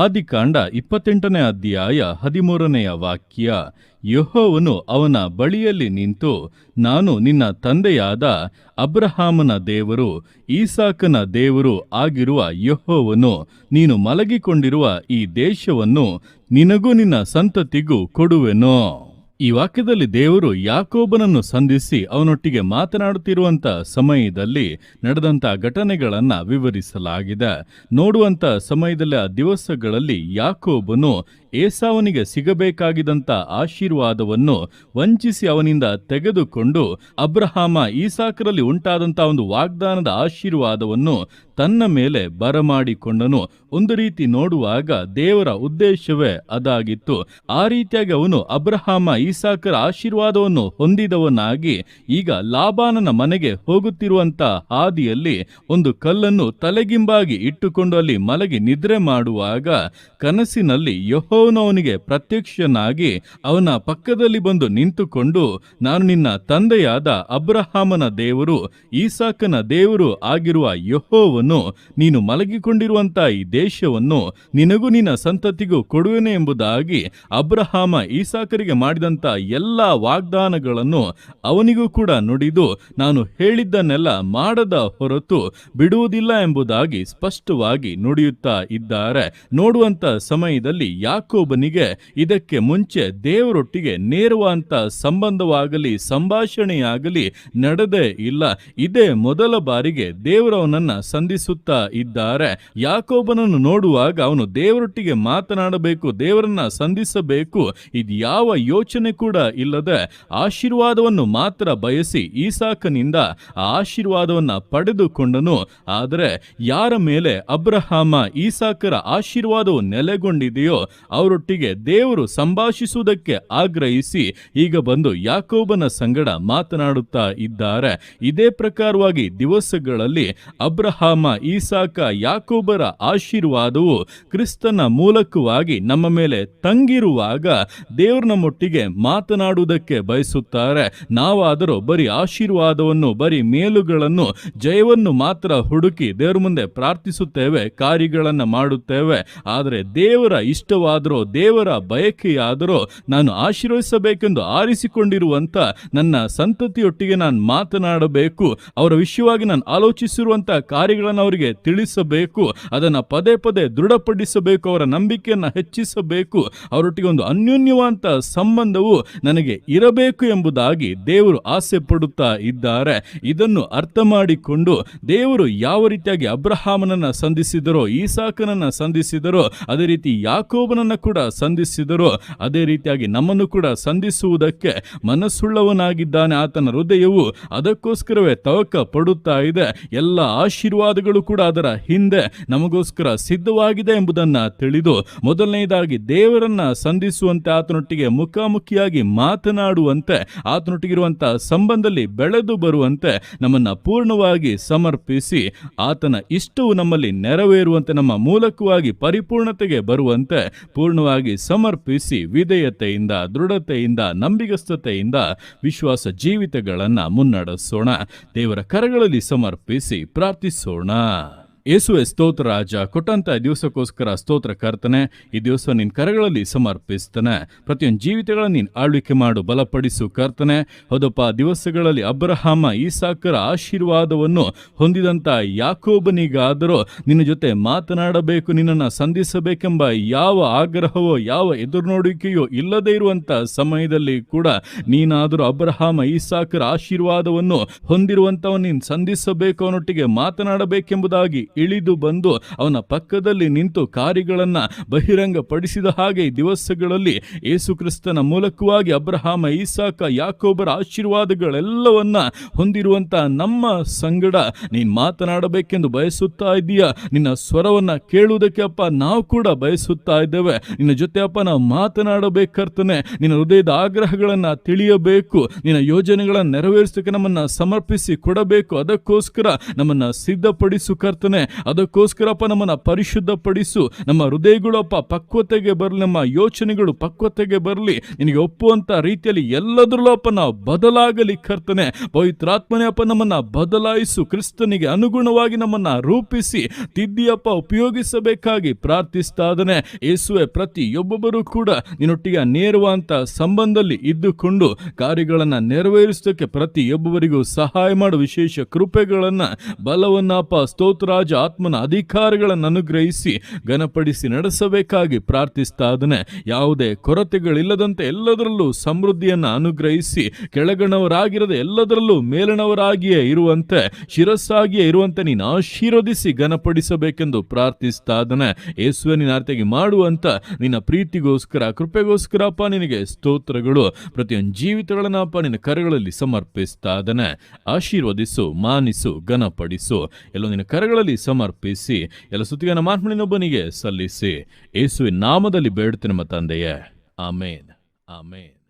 ಆದಿಕಾಂಡ 28ನೇ ಅಧ್ಯಾಯ 13ನೆಯ ವಾಕ್ಯ. ಯೆಹೋವನು ಅವನ ಬಳಿಯಲ್ಲಿ ನಿಂತು, ನಾನು ನಿನ್ನ ತಂದೆಯಾದ ಅಬ್ರಹಾಮನ ದೇವರು, ಈಸಾಕನ ದೇವರು ಆಗಿರುವ ಯೆಹೋವನು, ನೀನು ಮಲಗಿಕೊಂಡಿರುವ ಈ ದೇಶವನ್ನು ನಿನಗೂ ನಿನ್ನ ಸಂತತಿಗೂ ಕೊಡುವೆನು. ಈ ವಾಕ್ಯದಲ್ಲಿ ದೇವರು ಯಾಕೋಬನನ್ನು ಸಂಧಿಸಿ ಅವನೊಟ್ಟಿಗೆ ಮಾತನಾಡುತ್ತಿರುವಂಥ ಸಮಯದಲ್ಲಿ ನಡೆದಂಥ ಘಟನೆಗಳನ್ನು ವಿವರಿಸಲಾಗಿದೆ. ನೋಡುವಂಥ ಸಮಯದಲ್ಲಿ ಆ ದಿವಸಗಳಲ್ಲಿ ಯಾಕೋಬನು ಏಸಾವನಿಗೆ ಸಿಗಬೇಕಾಗಿದ್ದಂಥ ಆಶೀರ್ವಾದವನ್ನು ವಂಚಿಸಿ ಅವನಿಂದ ತೆಗೆದುಕೊಂಡು ಅಬ್ರಹಾಮ ಈಸಾಕರಲ್ಲಿ ಉಂಟಾದಂಥ ಒಂದು ವಾಗ್ದಾನದ ಆಶೀರ್ವಾದವನ್ನು ತನ್ನ ಮೇಲೆ ಬರಮಾಡಿಕೊಂಡನು. ಒಂದು ರೀತಿ ನೋಡುವಾಗ ದೇವರ ಉದ್ದೇಶವೇ ಅದಾಗಿತ್ತು. ಆ ರೀತಿಯಾಗಿ ಅವನು ಅಬ್ರಹಾಮ ಈಸಾಕರ ಆಶೀರ್ವಾದವನ್ನು ಹೊಂದಿದವನಾಗಿ ಈಗ ಲಾಬಾನನ ಮನೆಗೆ ಹೋಗುತ್ತಿರುವಂತ ಹಾದಿಯಲ್ಲಿ ಒಂದು ಕಲ್ಲನ್ನು ತಲೆಗಿಂಬಾಗಿ ಇಟ್ಟುಕೊಂಡು ಅಲ್ಲಿ ಮಲಗಿ ನಿದ್ರೆ ಮಾಡುವಾಗ ಕನಸಿನಲ್ಲಿ ಯೆಹೋವನು ಅವನಿಗೆ ಪ್ರತ್ಯಕ್ಷನಾಗಿ ಅವನ ಪಕ್ಕದಲ್ಲಿ ಬಂದು ನಿಂತುಕೊಂಡು, ನಾನು ನಿನ್ನ ತಂದೆಯಾದ ಅಬ್ರಹಾಮನ ದೇವರು, ಈಸಾಕನ ದೇವರು ಆಗಿರುವ ಯೆಹೋವನು, ನೀನು ಮಲಗಿಕೊಂಡಿರುವಂತ ಈ ದೇಶವನ್ನು ನಿನಗೂ ನಿನ್ನ ಸಂತತಿಗೂ ಕೊಡುವೆನೆ ಎಂಬುದಾಗಿ ಅಬ್ರಹಾಮ ಈಸಾಕರಿಗೆ ಮಾಡಿದಂತ ಎಲ್ಲ ವಾಗ್ದಾನಗಳನ್ನು ಅವನಿಗೂ ಕೂಡ ನುಡಿದು, ನಾನು ಹೇಳಿದ್ದನ್ನೆಲ್ಲ ಮಾಡದ ಹೊರತು ಬಿಡುವುದಿಲ್ಲ ಎಂಬುದಾಗಿ ಸ್ಪಷ್ಟವಾಗಿ ನುಡಿಯುತ್ತಾ ಇದ್ದಾರೆ. ನೋಡುವಂತ ಸಮಯದಲ್ಲಿ ಯಾಕೋಬನಿಗೆ ಇದಕ್ಕೆ ಮುಂಚೆ ದೇವರೊಟ್ಟಿಗೆ ನೇರವಾದಂತ ಸಂಬಂಧವಾಗಲಿ ಸಂಭಾಷಣೆಯಾಗಲಿ ನಡೆದೇ ಇಲ್ಲ. ಇದೇ ಮೊದಲ ಬಾರಿಗೆ ದೇವರವನನ್ನ ಸಂಧಿಸುತ್ತಾ ಇದ್ದಾರೆ. ಯಾಕೋಬನನ್ನು ನೋಡುವಾಗ ಅವನು ದೇವರೊಟ್ಟಿಗೆ ಮಾತನಾಡಬೇಕು, ದೇವರನ್ನ ಸಂಧಿಸಬೇಕು, ಇದು ಯಾವ ಯೋಚನೆ ಕೂಡ ಇಲ್ಲದೆ ಆಶೀರ್ವಾದವನ್ನು ಮಾತ್ರ ಬಯಸಿ ಈಸಾಕನಿಂದ ಆ ಆಶೀರ್ವಾದವನ್ನ ಪಡೆದುಕೊಂಡನು. ಆದರೆ ಯಾರ ಮೇಲೆ ಅಬ್ರಹಾಮ ಈಸಾಕರ ಆಶೀರ್ವಾದವು ನೆಲೆಗೊಂಡಿದೆಯೋ ಅವರೊಟ್ಟಿಗೆ ದೇವರು ಸಂಭಾಷಿಸುವುದಕ್ಕೆ ಆಗ್ರಹಿಸಿ ಈಗ ಬಂದು ಯಾಕೋಬನ ಸಂಗಡ ಮಾತನಾಡುತ್ತಾ ಇದ್ದಾರೆ. ಇದೇ ಪ್ರಕಾರವಾಗಿ ದಿವಸಗಳಲ್ಲಿ ಅಬ್ರಹಾಮ ಈಸಾಕ ಯಾಕೋಬರ ಆಶೀರ್ವಾದವು ಕ್ರಿಸ್ತನ ಮೂಲಕವಾಗಿ ನಮ್ಮ ಮೇಲೆ ತಂಗಿರುವಾಗ ದೇವರು ನಮ್ಮೊಟ್ಟಿಗೆ ಮಾತನಾಡುವುದಕ್ಕೆ ಬಯಸುತ್ತಾರೆ. ನಾವಾದರೂ ಬರೀ ಆಶೀರ್ವಾದವನ್ನು, ಬರೀ ಮೇಲುಗಳನ್ನು, ಜಯವನ್ನು ಮಾತ್ರ ಹುಡುಕಿ ದೇವರ ಮುಂದೆ ಪ್ರಾರ್ಥಿಸುತ್ತೇವೆ, ಕಾರ್ಯಗಳನ್ನು ಮಾಡುತ್ತೇವೆ. ಆದರೆ ದೇವರ ಇಷ್ಟವಾದರೂ, ದೇವರ ಬಯಕೆಯಾದರೂ, ನಾನು ಆಶೀರ್ವದಿಸಬೇಕೆಂದು ಆರಿಸಿಕೊಂಡಿರುವಂತ ನನ್ನ ಸಂತತಿಯೊಟ್ಟಿಗೆ ನಾನು ಮಾತನಾಡಬೇಕು, ಅವರ ವಿಷಯವಾಗಿ ನಾನು ಆಲೋಚಿಸಿರುವಂತ ಕಾರ್ಯಗಳನ್ನು ಅವರಿಗೆ ತಿಳಿಸಬೇಕು, ಅದನ್ನು ಪದೇ ಪದೇ ದೃಢಪಡಿಸಬೇಕು, ಅವರ ನಂಬಿಕೆಯನ್ನು ಹೆಚ್ಚಿಸಬೇಕು, ಅವರೊಟ್ಟಿಗೆ ಒಂದು ಅನ್ಯೋನ್ಯವಾದಂತ ಸಂಬಂಧವು ನನಗೆ ಇರಬೇಕು ಎಂಬುದಾಗಿ ದೇವರು ಆಸೆ ಪಡುತ್ತಾ ಇದ್ದಾರೆ. ಇದನ್ನು ಅರ್ಥ ಮಾಡಿಕೊಂಡು ದೇವರು ಯಾವ ರೀತಿಯಾಗಿ ಅಬ್ರಹಾಮನನ್ನ ಸಂಧಿಸಿದರೋ, ಈಸಾಕನನ್ನ ಸಂಧಿಸಿದರೋ, ಅದೇ ರೀತಿ ಯಾಕೋಬನನ್ನ ಕೂಡ ಸಂಧಿಸಿದರೋ, ಅದೇ ರೀತಿಯಾಗಿ ನಮ್ಮನ್ನು ಕೂಡ ಸಂಧಿಸುವುದಕ್ಕೆ ಮನಸ್ಸುಳ್ಳವನಾಗಿದ್ದಾನೆ. ಆತನ ಹೃದಯವು ಅದಕ್ಕೋಸ್ಕರವೇ ತವಕ ಪಡುತ್ತಾ ಇದೆ. ಎಲ್ಲ ಆಶೀರ್ವಾದಗಳು ಕೂಡ ಅದರ ಹಿಂದೆ ನಮಗೋಸ್ಕರ ಸಿದ್ಧವಾಗಿದೆ ಎಂಬುದನ್ನ ತಿಳಿದು ಮೊದಲನೇದಾಗಿ ದೇವರನ್ನ ಸಂಧಿಸುವಂತೆ, ಆತನೊಟ್ಟಿಗೆ ಮುಖಾಮುಖಿಯಾಗಿ ಮಾತನಾಡುವಂತೆ, ಆತನೊಟ್ಟಿಗಿರುವಂತಹ ಸಂಬಂಧದಲ್ಲಿ ಬೆಳೆದು ಬರುವಂತೆ ನಮ್ಮನ್ನ ಪೂರ್ಣವಾಗಿ ಸಮರ್ಪಿಸಿ ಆತನ ಇಷ್ಟವು ನಮ್ಮಲ್ಲಿ ನೆರವೇರುವಂತೆ, ನಮ್ಮ ಮೂಲಕವಾಗಿ ಪರಿಪೂರ್ಣತೆಗೆ ಬರುವಂತೆ ಪೂರ್ಣವಾಗಿ ಸಮರ್ಪಿಸಿ ವಿಧೇಯತೆಯಿಂದ, ದೃಢತೆಯಿಂದ, ನಂಬಿಗಸ್ತತೆಯಿಂದ ವಿಶ್ವಾಸ ಜೀವಿತಗಳನ್ನು ಮುನ್ನಡೆಸೋಣ. ದೇವರ ಕರಗಳಲ್ಲಿ ಸಮರ್ಪಿಸಿ ಪ್ರಾರ್ಥಿಸೋಣ. ಯೇಸುವೆ ಸ್ತೋತ್ರ ರಾಜ, ಕೊಟ್ಟಂತ ದಿವಸಕ್ಕೋಸ್ಕರ ಸ್ತೋತ್ರ ಕರ್ತನೆ. ಈ ದಿವಸ ನಿನ್ನ ಕರಗಳಲ್ಲಿ ಸಮರ್ಪಿಸ್ತಾನೆ. ಪ್ರತಿಯೊಂದು ಜೀವಿತಗಳನ್ನು ನೀನು ಆಳ್ವಿಕೆ ಮಾಡು, ಬಲಪಡಿಸು ಕರ್ತನೆ. ಹೌದಪ್ಪ, ದಿವಸಗಳಲ್ಲಿ ಅಬ್ರಹಾಮ ಈಸಾಕರ ಆಶೀರ್ವಾದವನ್ನು ಹೊಂದಿದಂತ ಯಾಕೋಬನಿಗಾದರೂ ನಿನ್ನ ಜೊತೆ ಮಾತನಾಡಬೇಕು, ನಿನ್ನನ್ನು ಸಂಧಿಸಬೇಕೆಂಬ ಯಾವ ಆಗ್ರಹವೋ, ಯಾವ ಎದುರುನೋಡಿಕೆಯೋ ಇಲ್ಲದೇ ಇರುವಂತ ಸಮಯದಲ್ಲಿ ಕೂಡ ನೀನಾದರೂ ಅಬ್ರಹಾಮ ಈಸಾಕರ ಆಶೀರ್ವಾದವನ್ನು ಹೊಂದಿರುವಂತವನು ನೀನು ಸಂಧಿಸಬೇಕು, ಅವನೊಟ್ಟಿಗೆ ಮಾತನಾಡಬೇಕೆಂಬುದಾಗಿ ಇಳಿದು ಬಂದು ಅವನ ಪಕ್ಕದಲ್ಲಿ ನಿಂತು ಕಾರ್ಯಗಳನ್ನು ಬಹಿರಂಗಪಡಿಸಿದ ಹಾಗೆ ಈ ದಿವಸಗಳಲ್ಲಿ ಯೇಸು ಕ್ರಿಸ್ತನ ಮೂಲಕವಾಗಿ ಅಬ್ರಹಾಮ ಈಸಾಕ ಯಾಕೋಬರ ಆಶೀರ್ವಾದಗಳೆಲ್ಲವನ್ನ ಹೊಂದಿರುವಂತ ನಮ್ಮ ಸಂಗಡ ನೀನು ಮಾತನಾಡಬೇಕೆಂದು ಬಯಸುತ್ತಾ ಇದೀಯ. ನಿನ್ನ ಸ್ವರವನ್ನ ಕೇಳುವುದಕ್ಕೆ ಅಪ್ಪ ನಾವು ಕೂಡ ಬಯಸುತ್ತಾ ಇದ್ದೇವೆ. ನಿನ್ನ ಜೊತೆ ಅಪ್ಪ ನಾವು ಮಾತನಾಡಬೇಕರ್ತನೆ. ನಿನ್ನ ಹೃದಯದ ಆಗ್ರಹಗಳನ್ನ ತಿಳಿಯಬೇಕು, ನಿನ್ನ ಯೋಜನೆಗಳನ್ನು ನೆರವೇರಿಸೋಕೆ ನಮ್ಮನ್ನ ಸಮರ್ಪಿಸಿ ಕೊಡಬೇಕು. ಅದಕ್ಕೋಸ್ಕರ ನಮ್ಮನ್ನ ಸಿದ್ಧಪಡಿಸು ಕರ್ತನೆ. ಅದಕ್ಕೋಸ್ಕರಪ್ಪ ನಮ್ಮನ್ನು ಪರಿಶುದ್ಧಪಡಿಸು. ನಮ್ಮ ಹೃದಯಗಳಪ್ಪ ಪಕ್ವತೆಗೆ ಬರಲಿ, ನಮ್ಮ ಯೋಚನೆಗಳು ಪಕ್ವತೆಗೆ ಬರಲಿ, ನಿನಗೆ ಒಪ್ಪುವಂತ ರೀತಿಯಲ್ಲಿ ಎಲ್ಲದರಲ್ಲೂ ಅಪ್ಪ ನಾವು ಬದಲಾಗಲಿ ಕರ್ತನೆ. ಪವಿತ್ರಾತ್ಮನೇ ಅಪ್ಪ ನಮ್ಮನ್ನ ಬದಲಾಯಿಸು, ಕ್ರಿಸ್ತನಿಗೆ ಅನುಗುಣವಾಗಿ ನಮ್ಮನ್ನ ರೂಪಿಸಿ ತಿದ್ದಿಯಪ್ಪ ಉಪಯೋಗಿಸಬೇಕಾಗಿ ಪ್ರಾರ್ಥಿಸ್ತಾದನೆ. ಯೇಸುವೆ, ಪ್ರತಿಯೊಬ್ಬೊಬ್ಬರು ಕೂಡ ನಿನ್ನೊಟ್ಟಿಗೆ ನೇರವಾದಂತ ಸಂಬಂಧದಲ್ಲಿ ಇದ್ದುಕೊಂಡು ಕಾರ್ಯಗಳನ್ನ ನೆರವೇರಿಸೋದಕ್ಕೆ ಪ್ರತಿಯೊಬ್ಬರಿಗೂ ಸಹಾಯ ಮಾಡು. ವಿಶೇಷ ಕೃಪೆಗಳನ್ನ, ಬಲವನ್ನಪ್ಪ, ಸ್ತೋತ್ರಾಜ ಆತ್ಮನ ಅಧಿಕಾರಗಳನ್ನು ಅನುಗ್ರಹಿಸಿ ಘನಪಡಿಸಿ ನಡೆಸಬೇಕಾಗಿ ಪ್ರಾರ್ಥಿಸ್ತಾದನೆ. ಯಾವುದೇ ಕೊರತೆಗಳಿಲ್ಲದಂತೆ ಎಲ್ಲದರಲ್ಲೂ ಸಮೃದ್ಧಿಯನ್ನ ಅನುಗ್ರಹಿಸಿ, ಕೆಳಗಣವರಾಗಿರದೆ ಎಲ್ಲದರಲ್ಲೂ ಮೇಲಣವರಾಗಿಯೇ ಇರುವಂತೆ, ಶಿರಸ್ಸಾಗಿಯೇ ಇರುವಂತೆ ನೀನು ಆಶೀರ್ವದಿಸಿ ಘನಪಡಿಸಬೇಕೆಂದು ಪ್ರಾರ್ಥಿಸ್ತಾದನೆ. ಯೇಸುವೆ, ನಿನ್ನ ಅರ್ಥಗೆ ಮಾಡುವಂತ ನಿನ್ನ ಪ್ರೀತಿಗೋಸ್ಕರ, ಕೃಪೆಗೋಸ್ಕರಪ್ಪ ನಿನಗೆ ಸ್ತೋತ್ರಗಳು. ಪ್ರತಿಯೊಂದು ಜೀವಿತಗಳನ್ನಪ್ಪ ನಿನ್ನ ಕರಗಳಲ್ಲಿ ಸಮರ್ಪಿಸ್ತಾದನೆ. ಆಶೀರ್ವದಿಸು, ಮಾನಿಸು, ಘನಪಡಿಸು. ಎಲ್ಲೋ ನಿನ್ನ ಕರಗಳಲ್ಲಿ ಸಮರ್ಪಿಸಿ ಎಲ್ಲ ಸ್ತುತಿಯನ್ನು ಮಾತ್ಮನಿನೊಬ್ಬನಿಗೆ ಸಲ್ಲಿಸಿ ಯೇಸುವಿನ ನಾಮದಲ್ಲಿ ಬೇಡುತ್ತೇನೆ ನಮ್ಮ ತಂದೆಯೇ. ಆಮೇನ್, ಆಮೇನ್.